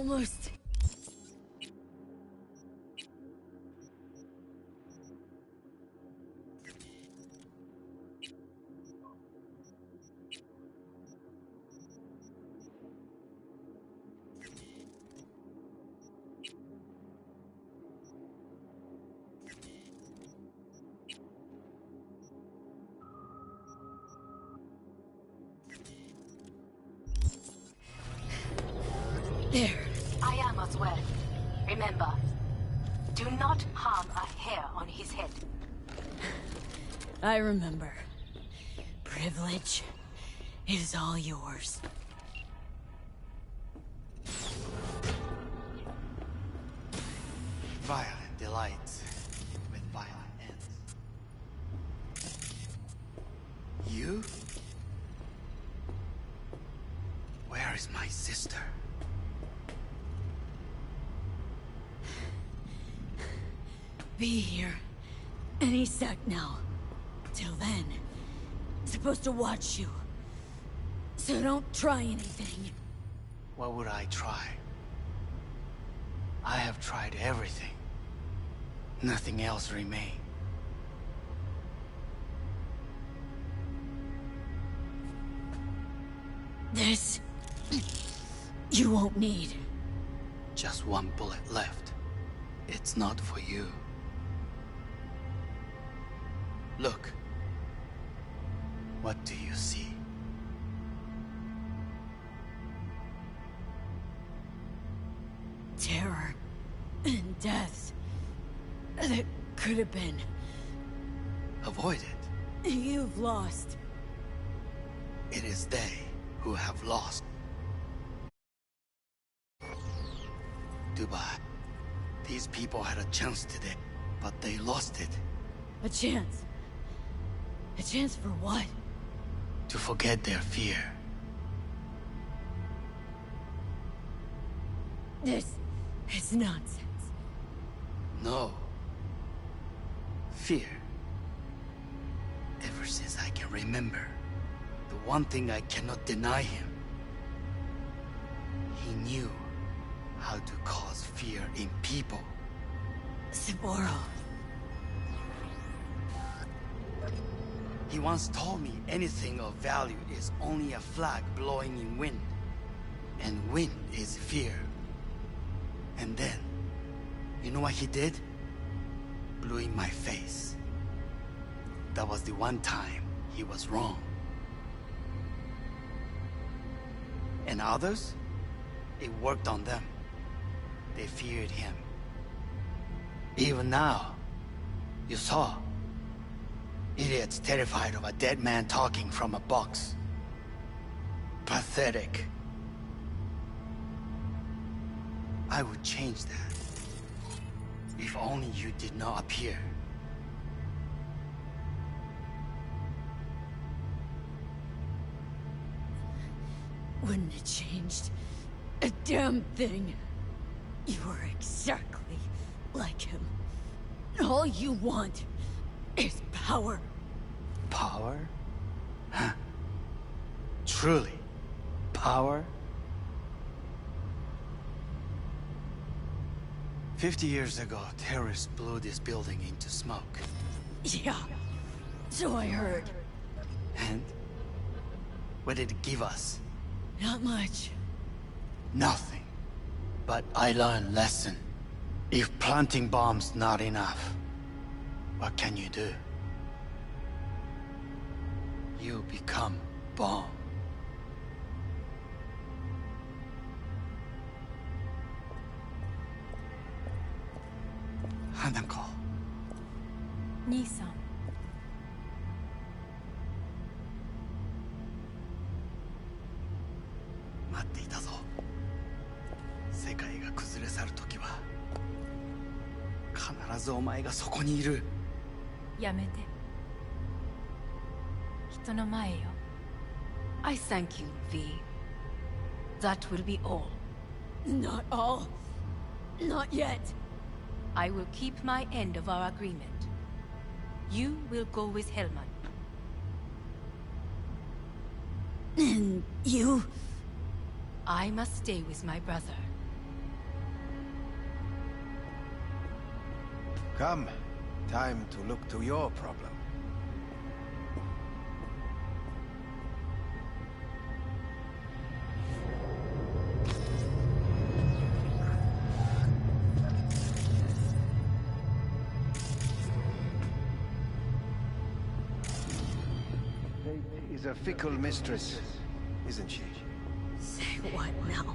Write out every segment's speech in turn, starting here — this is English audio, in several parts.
almost. There. I am as well. Remember, do not harm a hair on his head. I remember. Privilege is all yours. Violent delights with violent ends. You? Where is my sister? Be here any sec now. Till then, supposed to watch you. So don't try anything. What would I try? I have tried everything. Nothing else remains. This... you won't need. Just one bullet left. It's not for you. Look. What do you see? Terror and death that could have been. Avoid it. You've lost. It is they who have lost. Dubai. These people had a chance today, but they lost it. A chance? A chance for what? To forget their fear. This is nonsense. No. Fear. Ever since I can remember, the one thing I cannot deny him. He knew how to cause fear in people. Saburo. He once told me anything of value is only a flag blowing in wind. And wind is fear. And then, you know what he did? Blew in my face. That was the one time he was wrong. And others? It worked on them. They feared him. Even now, you saw. Idiots terrified of a dead man talking from a box. Pathetic. I would change that. If only you did not appear. Wouldn't have changed a damn thing. You were exactly like him. All you want is power. Power? Huh. Truly, power? 50 years ago, terrorists blew this building into smoke. Yeah, so I heard. And? What did it give us? Not much. Nothing. But I learned lesson. If planting bombs not enough, what can you do? You become bomb. Hanako. 兄さん。待っていたぞ。世界が崩れ去る時は必ずお前がそこにいる。やめて。人の前よ。I thank you, V. That will be all. Not all. Not yet. I will keep my end of our agreement. You will go with Hellman. And you? I must stay with my brother. Come. Time to look to your problem. Fate is a fickle mistress, isn't she? Say what now?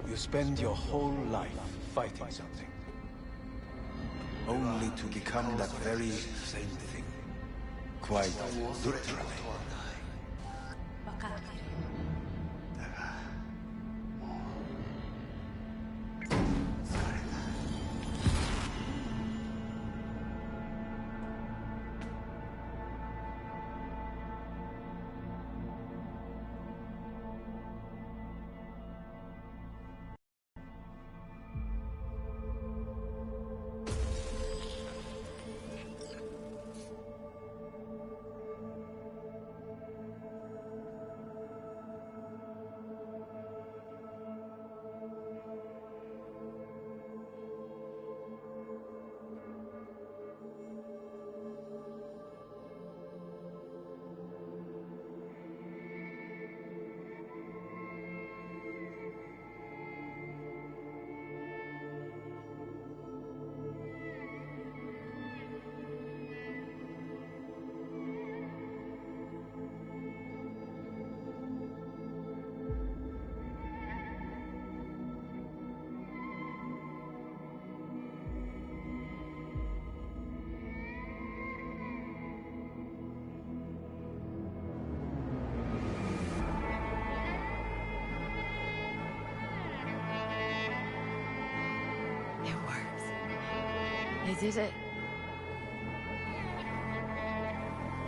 You spend your whole life fighting something, only to become that very same thing. Quite literally. わかってる。It works. They did it.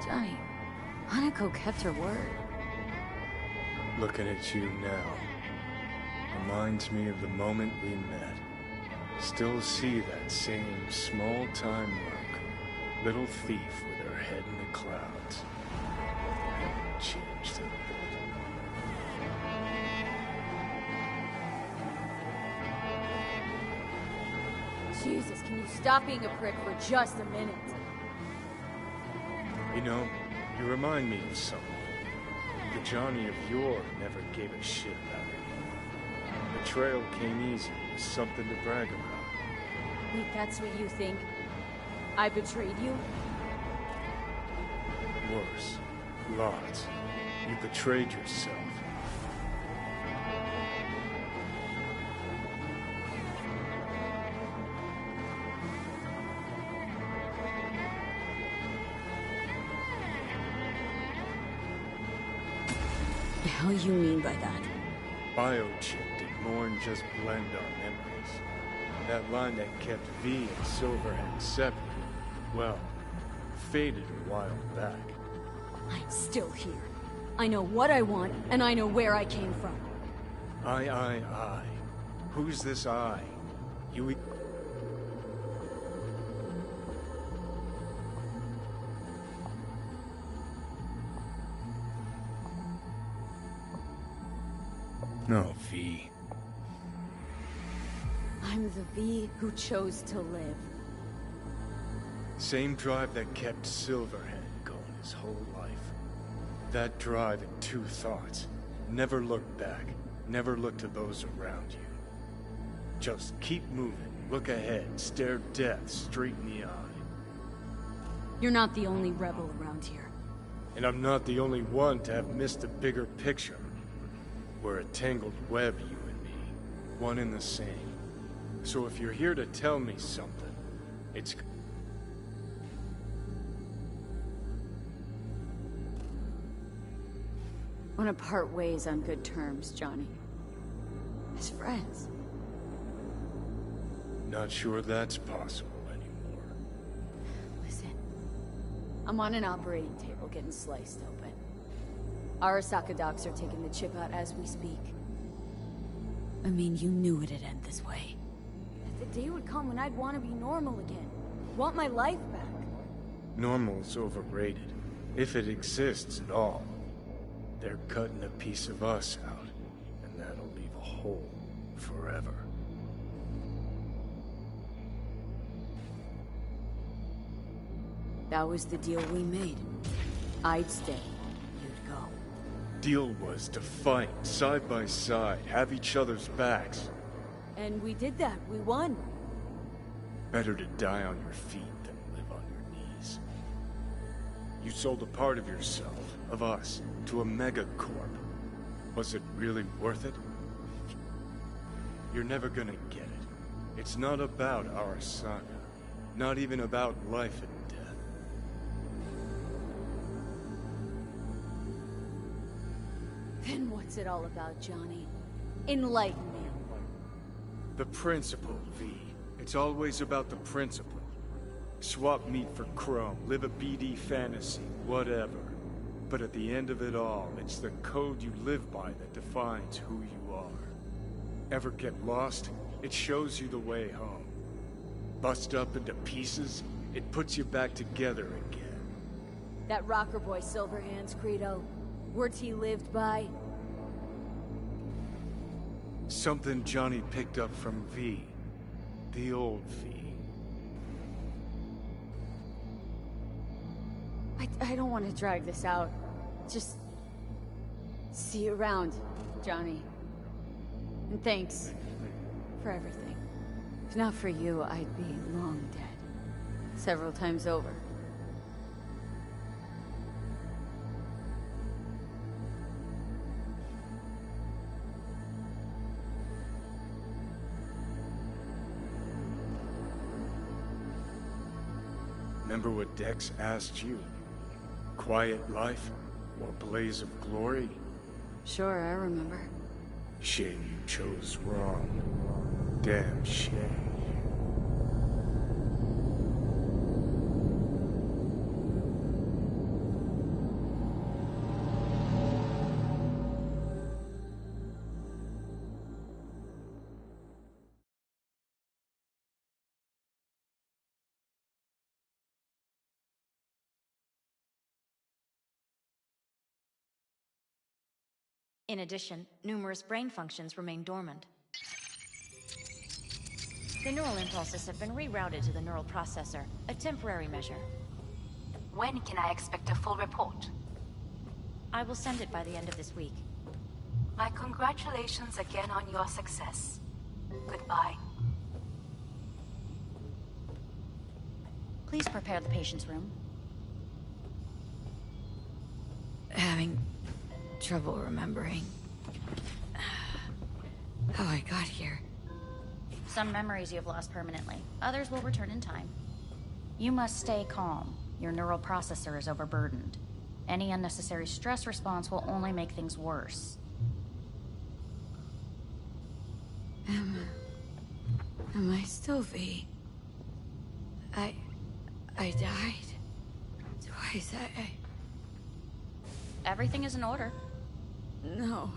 Johnny, Hanako kept her word. Looking at you now reminds me of the moment we met. Still see that same small-time merc, little thief with her head in the clouds. Haven't changed a bit. Jesus, can you stop being a prick for just a minute? You know, you remind me of someone. The Johnny of yore never gave a shit about anyone. Betrayal came easy, was something to brag about. Wait, that's what you think? I betrayed you? Worse. Lots. You betrayed yourself. The hell you mean by that? Biochip did more than just blend our memories. That line that kept V and Silverhand separate, well, faded a while back. I'm still here. I know what I want, and I know where I came from. I. Who's this I? You... No, V. I'm the V who chose to live. Same drive that kept Silverhand going his whole life. That drive and two thoughts. Never look back. Never look to those around you. Just keep moving. Look ahead. Stare death straight in the eye. You're not the only rebel around here. And I'm not the only one to have missed the bigger picture. We're a tangled web, you and me. One and the same. So if you're here to tell me something, it's... Want to part ways on good terms, Johnny. As friends. Not sure that's possible anymore. Listen. I'm on an operating table getting sliced open. Arasaka docs are taking the chip out as we speak. I mean, you knew it'd end this way. The day would come when I'd want to be normal again. Want my life back. Normal's overrated. If it exists at all. They're cutting a piece of us out, and that'll leave a hole forever. That was the deal we made. I'd stay. You'd go. Deal was to fight, side by side, have each other's backs. And we did that. We won. Better to die on your feet than live on your knees. You sold a part of yourself, of us, to a megacorp. Was it really worth it? You're never gonna get it. It's not about our saga. Not even about life and death. Then what's it all about, Johnny? Enlighten me. The principle, V. It's always about the principle. Swap meat for chrome, live a BD fantasy, whatever. But at the end of it all, it's the code you live by that defines who you are. Ever get lost? It shows you the way home. Bust up into pieces, it puts you back together again. That rocker boy Silverhand's credo. Words he lived by. Something Johnny picked up from V. The old V. I don't want to drag this out. Just... see you around, Johnny. And thanks for everything. If not for you, I'd be long dead. Several times over. Remember what Dex asked you? Quiet life or blaze of glory? Sure, I remember. Shame you chose wrong. Damn shame. In addition, numerous brain functions remain dormant. The neural impulses have been rerouted to the neural processor, a temporary measure. When can I expect a full report? I will send it by the end of this week. My congratulations again on your success. Goodbye. Please prepare the patient's room. Having trouble remembering how I got here. Some memories you have lost permanently. Others will return in time. You must stay calm. Your neural processor is overburdened. Any unnecessary stress response will only make things worse. Am I still V? I died. Twice. Everything is in order. No.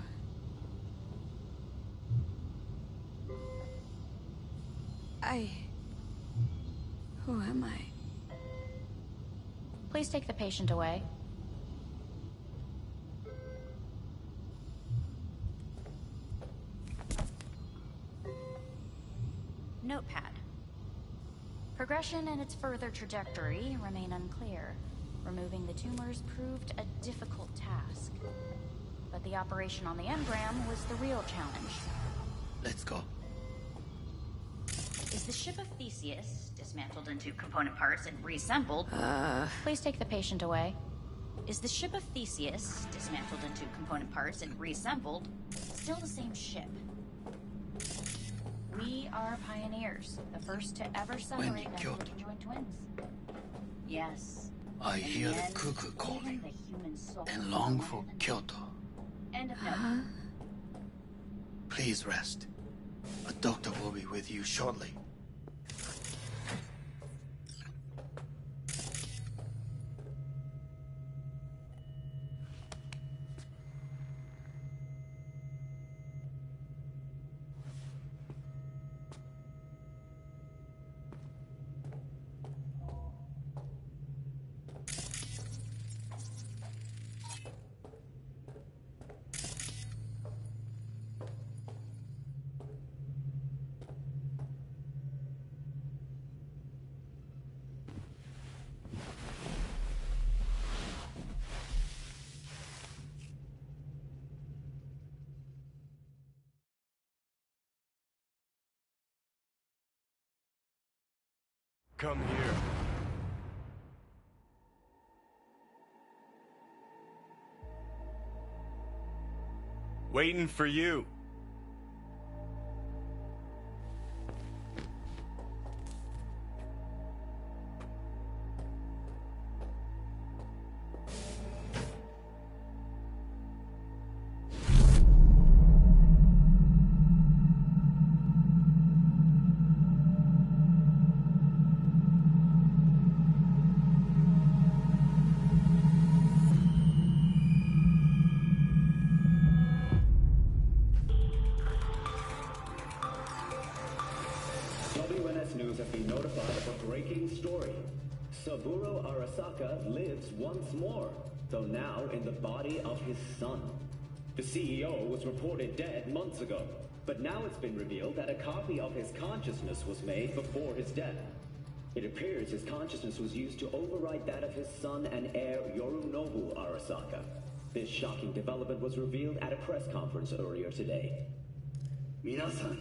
Who am I? Please take the patient away. Notepad. Progression and its further trajectory remain unclear. Removing the tumors proved a difficult task. But the operation on the engram was the real challenge. Let's go. Is the ship of Theseus dismantled into component parts and reassembled? Please take the patient away. Is the ship of Theseus dismantled into component parts and reassembled still the same ship? We are pioneers, the first to ever separate Kyoto. conjoined twins. Yes. I hear the cuckoo calling and long for Kyoto. End of note. Please rest. A doctor will be with you shortly. Come here. Waiting for you. WNS News has been notified of a breaking story. Saburo Arasaka lives once more, though now in the body of his son. The CEO was reported dead months ago, but now it's been revealed that a copy of his consciousness was made before his death. It appears his consciousness was used to override that of his son and heir Yorinobu Arasaka. This shocking development was revealed at a press conference earlier today. 皆さん、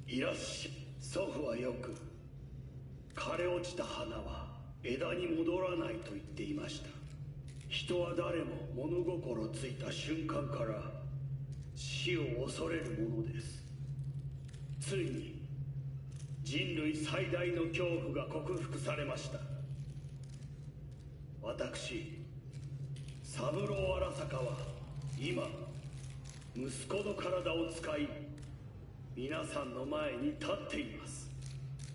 いらっしゃい。祖父はよく、枯れ落ちた花は枝に戻らないと言っていました。人は誰も物心ついた瞬間から死を恐れるものです。ついに人類最大の恐怖が克服されました。私、三郎荒坂は今、息子の体を使い、皆さんの前に立っています。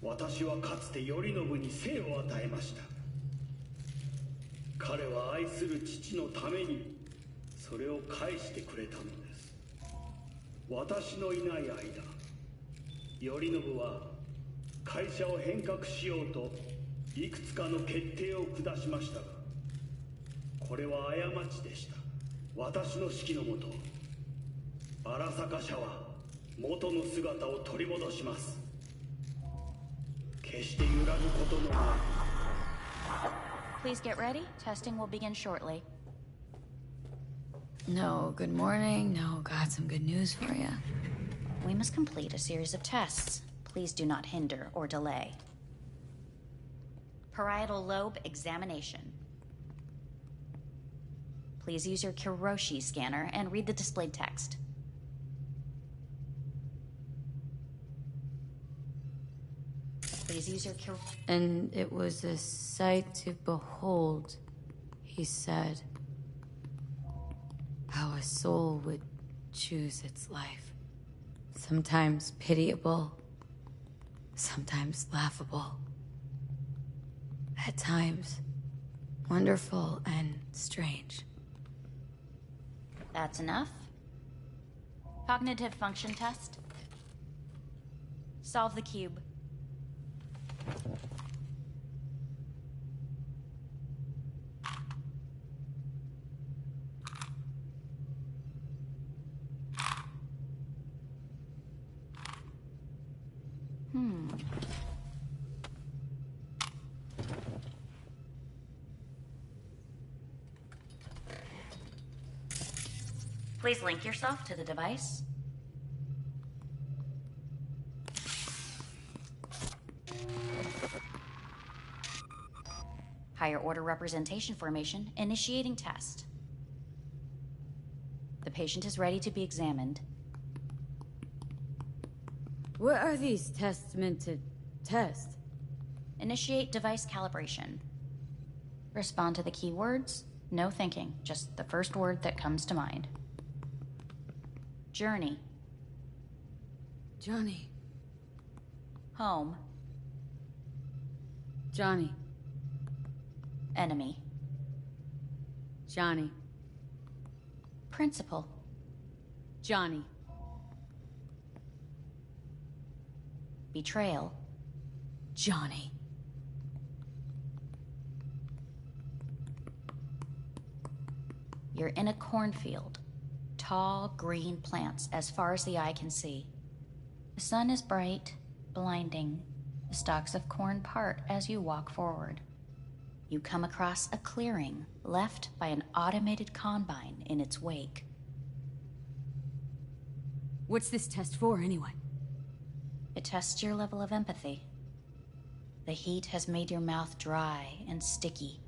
私はかつて頼信に生を与えました。彼は愛する父のためにそれを返してくれたのです。私のいない間、頼信は会社を変革しようといくつかの決定を下しましたが、これは過ちでした。私の指揮のもと、荒坂社は元の姿を取り戻します。決して揺らぐことのない。Please get ready. Testing will begin shortly. No, good morning. No, got some good news for you. We must complete a series of tests. Please do not hinder or delay. Parietal lobe examination. Please use your Kiroshi scanner and read the displayed text. Please use your And it was a sight to behold, he said, how a soul would choose its life. Sometimes pitiable, sometimes laughable. At times, wonderful and strange. That's enough. Cognitive function test. Solve the cube. Please link yourself to the device. Higher order representation formation, initiating test. The patient is ready to be examined. What are these tests meant to test? Initiate device calibration. Respond to the keywords. No thinking, just the first word that comes to mind. Journey. Johnny. Home. Johnny. Enemy. Johnny. Principal. Johnny. Betrayal. Johnny. You're in a cornfield. Tall, green plants as far as the eye can see. The sun is bright, blinding. The stalks of corn part as you walk forward. You come across a clearing left by an automated combine in its wake. What's this test for, anyway? It tests your level of empathy. The heat has made your mouth dry and sticky.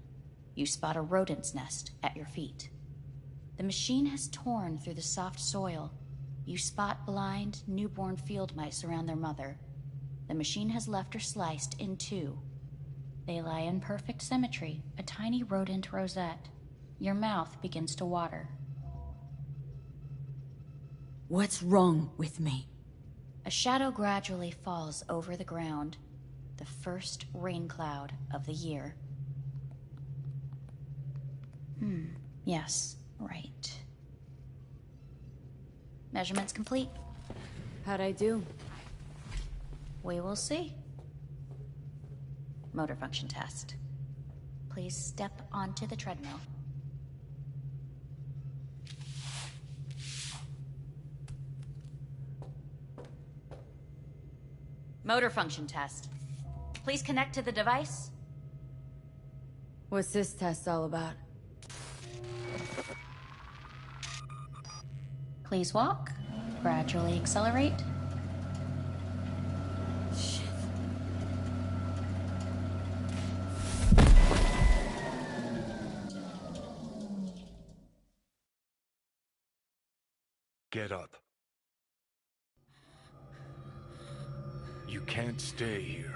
You spot a rodent's nest at your feet. The machine has torn through the soft soil. You spot blind, newborn field mice around their mother. The machine has left her sliced in two. They lie in perfect symmetry, a tiny rodent rosette. Your mouth begins to water. What's wrong with me? A shadow gradually falls over the ground, the first rain cloud of the year. Yes, right. Measurements complete. How'd I do? We will see. Motor function test. Please step onto the treadmill. Motor function test. Please connect to the device. What's this test all about? Please walk. Gradually accelerate. Shit. Get up. You can't stay here.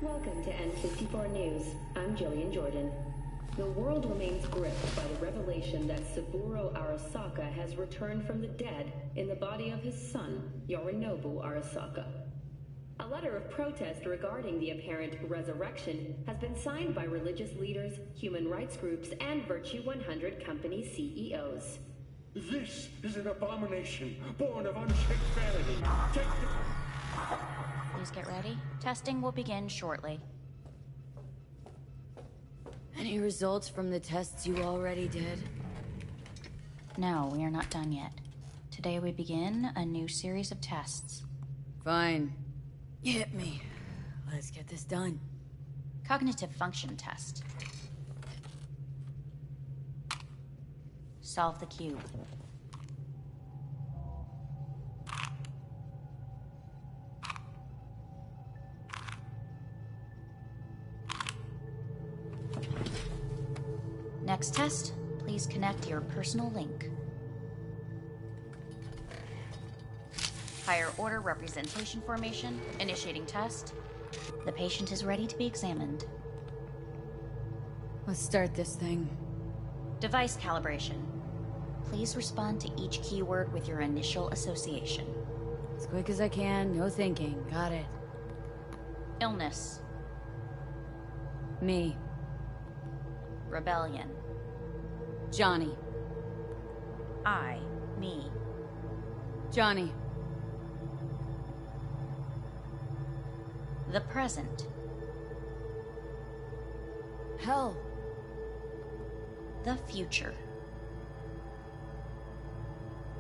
Welcome to N54 News. I'm Jillian Jordan. The world remains gripped by the revelation that Saburo Arasaka has returned from the dead in the body of his son, Yorinobu Arasaka. A letter of protest regarding the apparent resurrection has been signed by religious leaders, human rights groups, and Virtue 100 company CEOs. This is an abomination born of unchecked vanity. Please get ready. Testing will begin shortly. Any results from the tests you already did? No, we are not done yet. Today we begin a new series of tests. Fine. Hit me. Let's get this done. Cognitive function test. Solve the cube. Next test, please connect your personal link. Higher order representation formation, initiating test. The patient is ready to be examined. Let's start this thing. Device calibration. Please respond to each keyword with your initial association. As quick as I can, no thinking. Got it. Illness. Me. Rebellion. Johnny. Me. Johnny. The present. Hell. The future.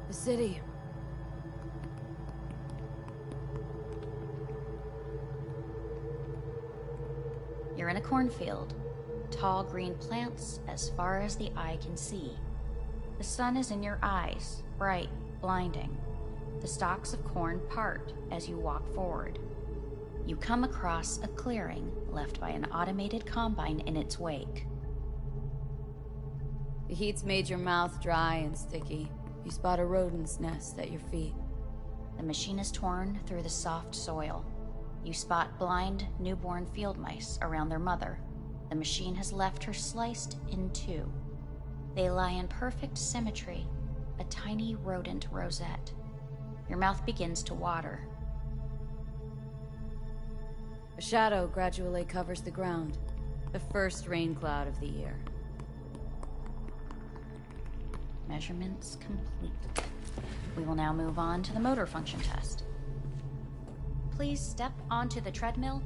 The city. You're in a cornfield. Tall green plants as far as the eye can see. The sun is in your eyes, bright, blinding. The stalks of corn part as you walk forward. You come across a clearing left by an automated combine in its wake. The heat's made your mouth dry and sticky. You spot a rodent's nest at your feet. The machine is torn through the soft soil. You spot blind, newborn field mice around their mother. The machine has left her sliced in two. They lie in perfect symmetry, a tiny rodent rosette. Your mouth begins to water. A shadow gradually covers the ground. The first rain cloud of the year. Measurements complete. We will now move on to the motor function test. Please step onto the treadmill.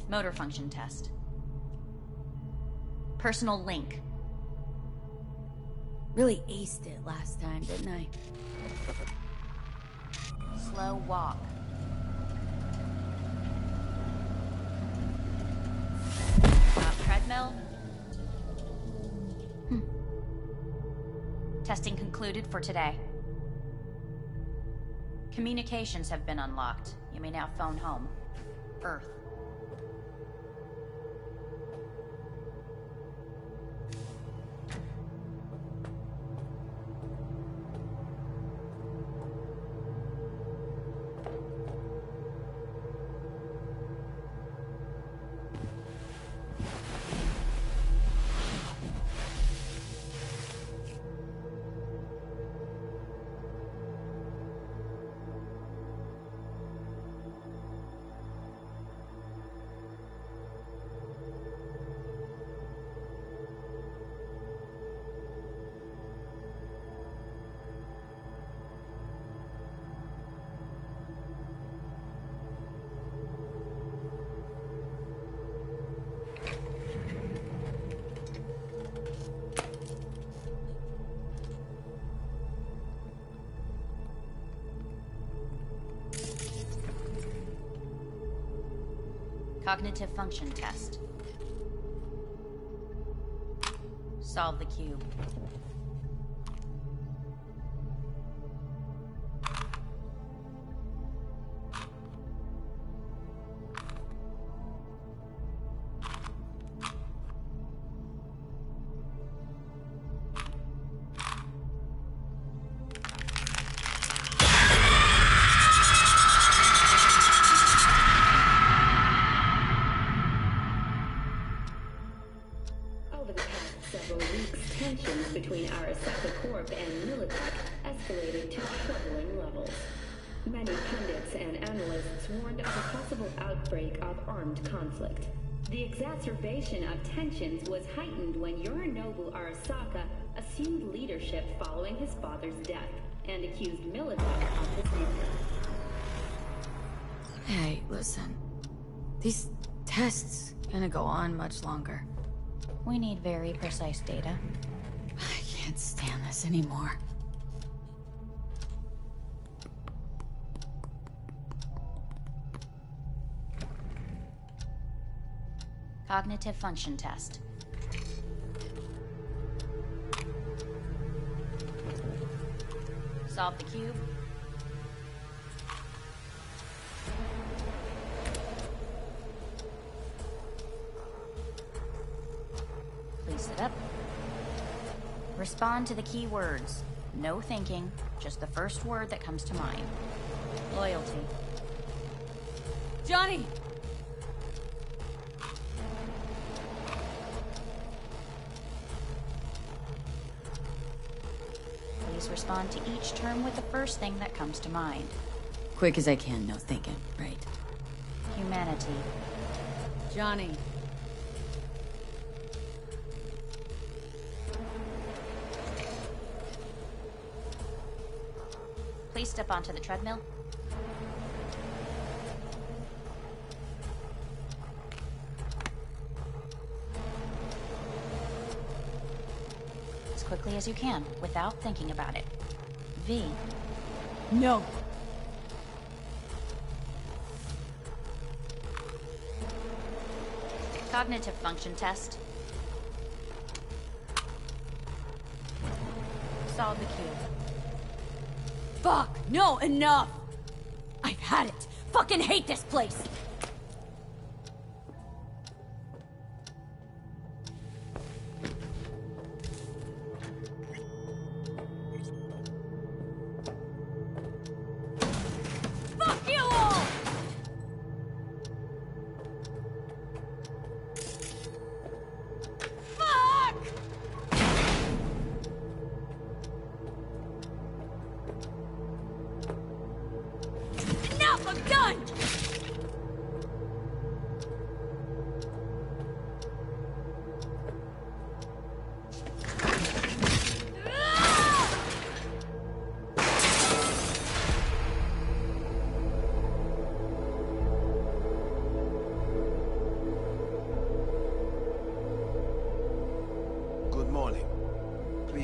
Motor function test. Personal link. Really aced it last time, didn't I? Slow walk. Treadmill. Testing concluded for today. Communications have been unlocked. You may now phone home. Earth. Cognitive function test. Solve the cube. Over the past several weeks, tensions between Arasaka Corp and Militech escalated to troubling levels. Many pundits and analysts warned of a possible outbreak of armed conflict. The exacerbation of tensions was heightened when Yorinobu Arasaka assumed leadership following his father's death and accused Militech of his murder. Hey, listen. These tests gonna go on much longer. We need very precise data. I can't stand this anymore. Cognitive function test. Solve the cube. Please sit up. Respond to the key words. No thinking, just the first word that comes to mind. Loyalty. Johnny! Please respond to each term with the first thing that comes to mind. Quick as I can, no thinking, right? Humanity. Johnny. Please step onto the treadmill. As quickly as you can, without thinking about it. V. No. Cognitive function test. Solve the cube. Fuck! No, enough! I've had it! Fucking hate this place!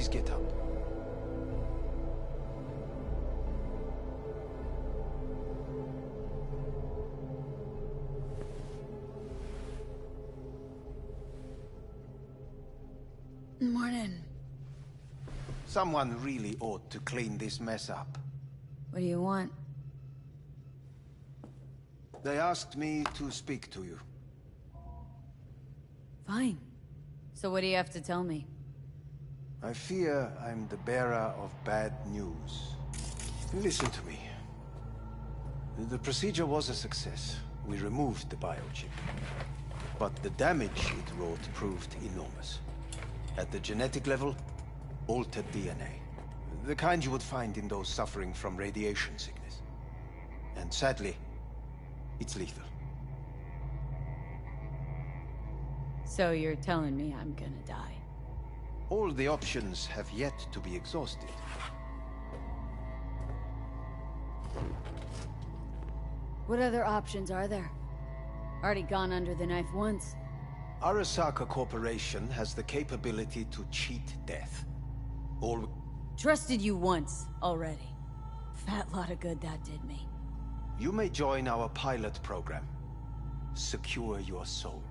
Please get up. Morning. Someone really ought to clean this mess up. What do you want? They asked me to speak to you. Fine. So what do you have to tell me? I fear I'm the bearer of bad news. Listen to me. The procedure was a success. We removed the biochip. But the damage it wrought proved enormous. At the genetic level, altered DNA. The kind you would find in those suffering from radiation sickness. And sadly, it's lethal. So you're telling me I'm gonna die? All the options have yet to be exhausted. What other options are there? Already gone under the knife once. Arasaka Corporation has the capability to cheat death. All... Trusted you once, already. Fat lot of good that did me. You may join our pilot program. Secure your soul.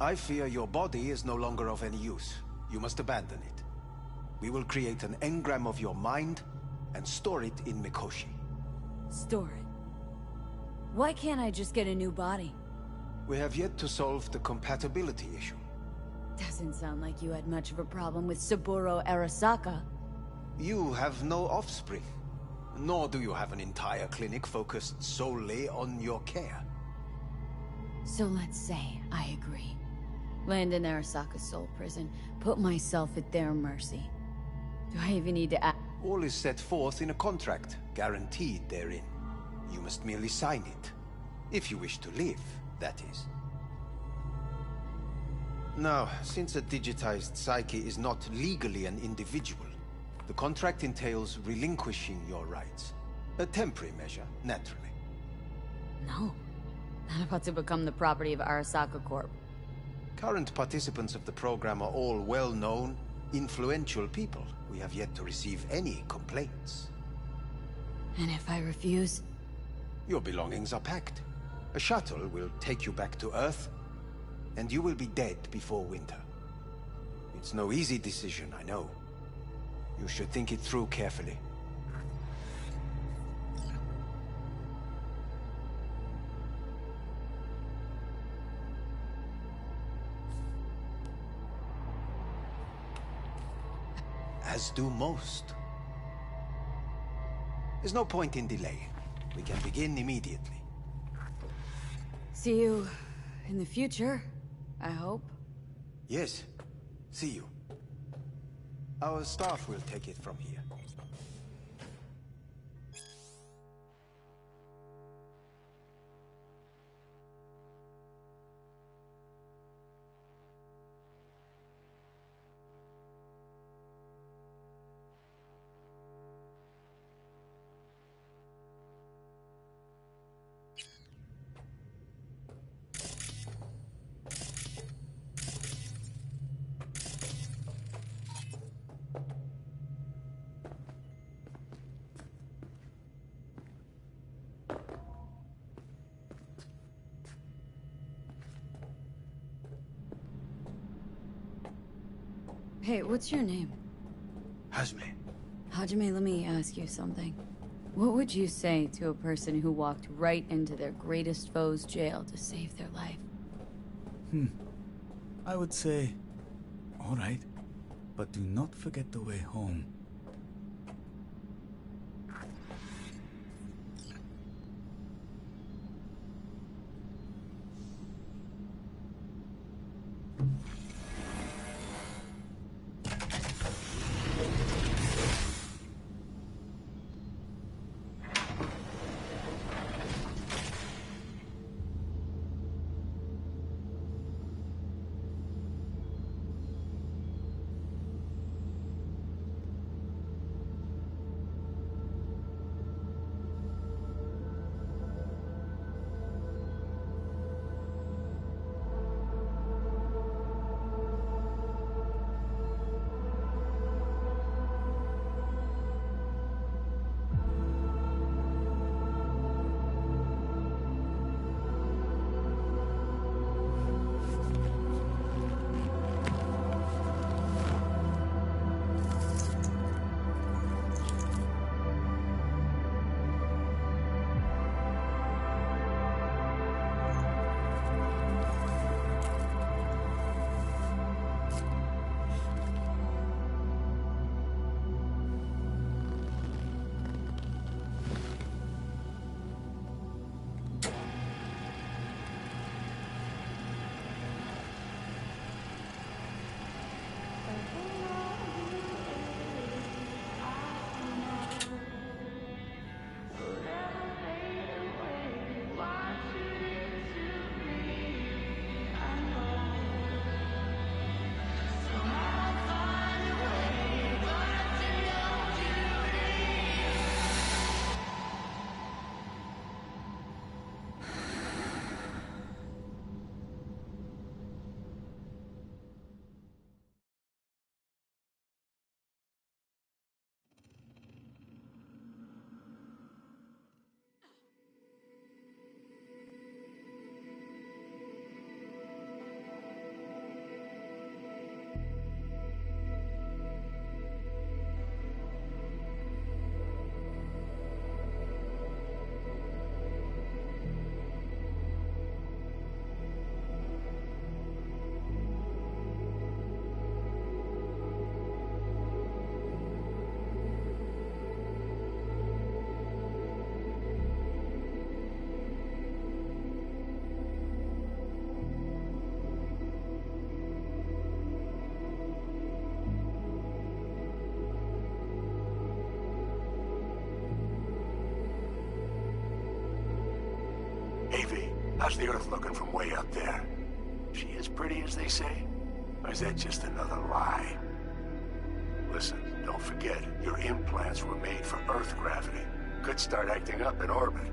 I fear your body is no longer of any use. You must abandon it. We will create an engram of your mind and store it in Mikoshi. Store it? Why can't I just get a new body? We have yet to solve the compatibility issue. Doesn't sound like you had much of a problem with Saburo Arasaka. You have no offspring. Nor do you have an entire clinic focused solely on your care. So let's say I agree. Land in Arasaka's soul prison. Put myself at their mercy. Do I even need to act? All is set forth in a contract, guaranteed therein. You must merely sign it. If you wish to live, that is. Now, since a digitized psyche is not legally an individual, the contract entails relinquishing your rights. A temporary measure, naturally. No. Not about to become the property of Arasaka Corp. Current participants of the program are all well-known, influential people. We have yet to receive any complaints. And if I refuse? Your belongings are packed. A shuttle will take you back to Earth, and you will be dead before winter. It's no easy decision, I know. You should think it through carefully. As do most. There's no point in delaying. We can begin immediately. See you in the future, I hope. Yes. See you. Our staff will take it from here. Hey, what's your name? Hajime. Hajime, let me ask you something. What would you say to a person who walked right into their greatest foe's jail to save their life? I would say, all right, but do not forget the way home. How's the Earth looking from way up there? She as pretty as they say? Or is that just another lie? Listen, don't forget, your implants were made for Earth gravity. Could start acting up in orbit.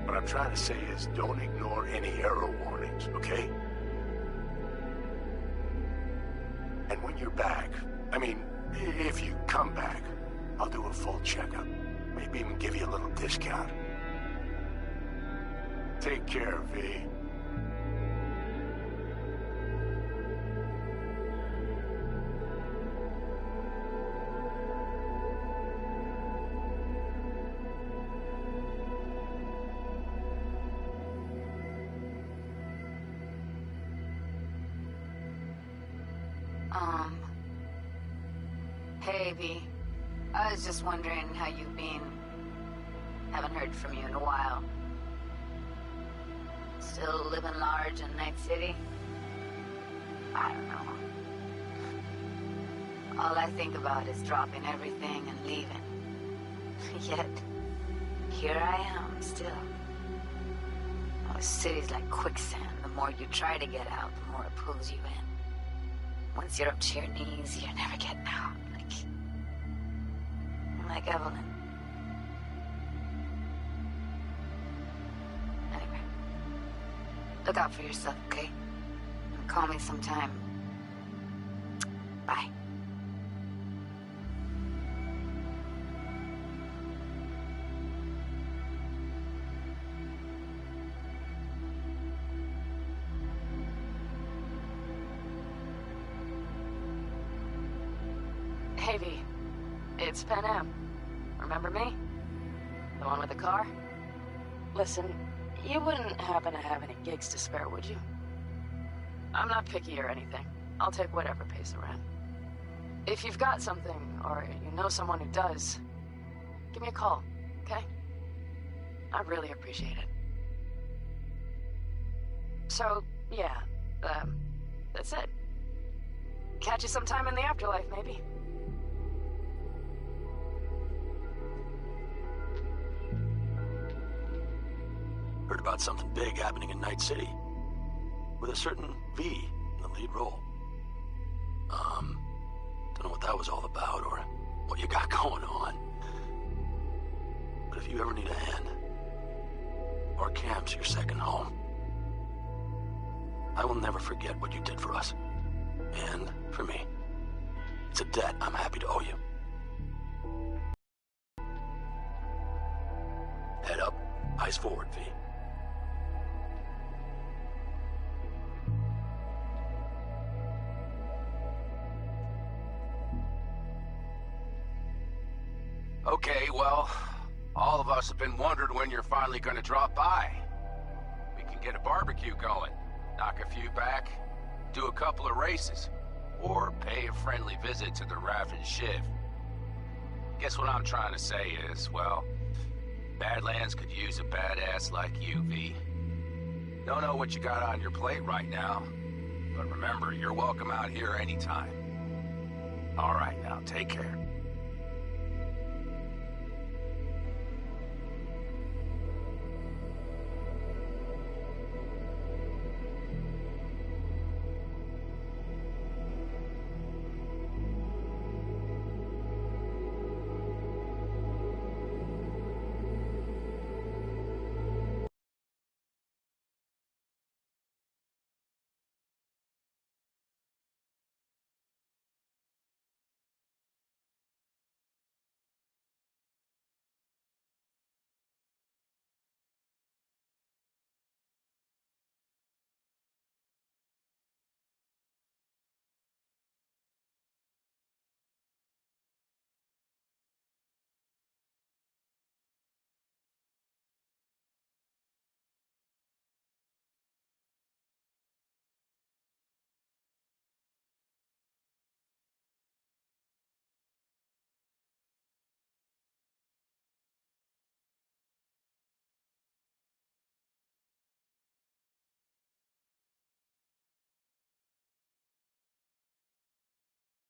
What I'm trying to say is, don't ignore any error warnings, okay? And when you're back, I mean, if you come back, I'll do a full checkup. Maybe even give you a little discount. Take care, V. Hey, V. I was just wondering how you've been. Haven't heard from you in a while. Still living large in Night City? I don't know. All I think about is dropping everything and leaving. Yet, here I am, still. Oh, the city's like quicksand. The more you try to get out, the more it pulls you in. Once you're up to your knees, you're never getting out. Like Evelyn. Anyway. Look out for yourself, okay? And call me sometime. Bye. Hey, V. It's Pan Am. Remember me? The one with the car? Listen, you wouldn't happen to have any gigs to spare, would you? I'm not picky or anything. I'll take whatever pays the rent. If you've got something, or you know someone who does, give me a call, okay? I really appreciate it. So, yeah, that's it. Catch you sometime in the afterlife, maybe. Heard about something big happening in Night City. With a certain V in the lead role. Don't know what that was all about or what you got going on. But if you ever need a hand, our camp's your second home. I will never forget what you did for us. And for me. It's a debt I'm happy to owe you. Head up, eyes forward, V. Okay, well, all of us have been wondering when you're finally gonna drop by. We can get a barbecue going, knock a few back, do a couple of races, or pay a friendly visit to the Rav and Shiv. Guess what I'm trying to say is, well, Badlands could use a badass like you, V. Don't know what you got on your plate right now, but remember, you're welcome out here anytime. All right, now, take care.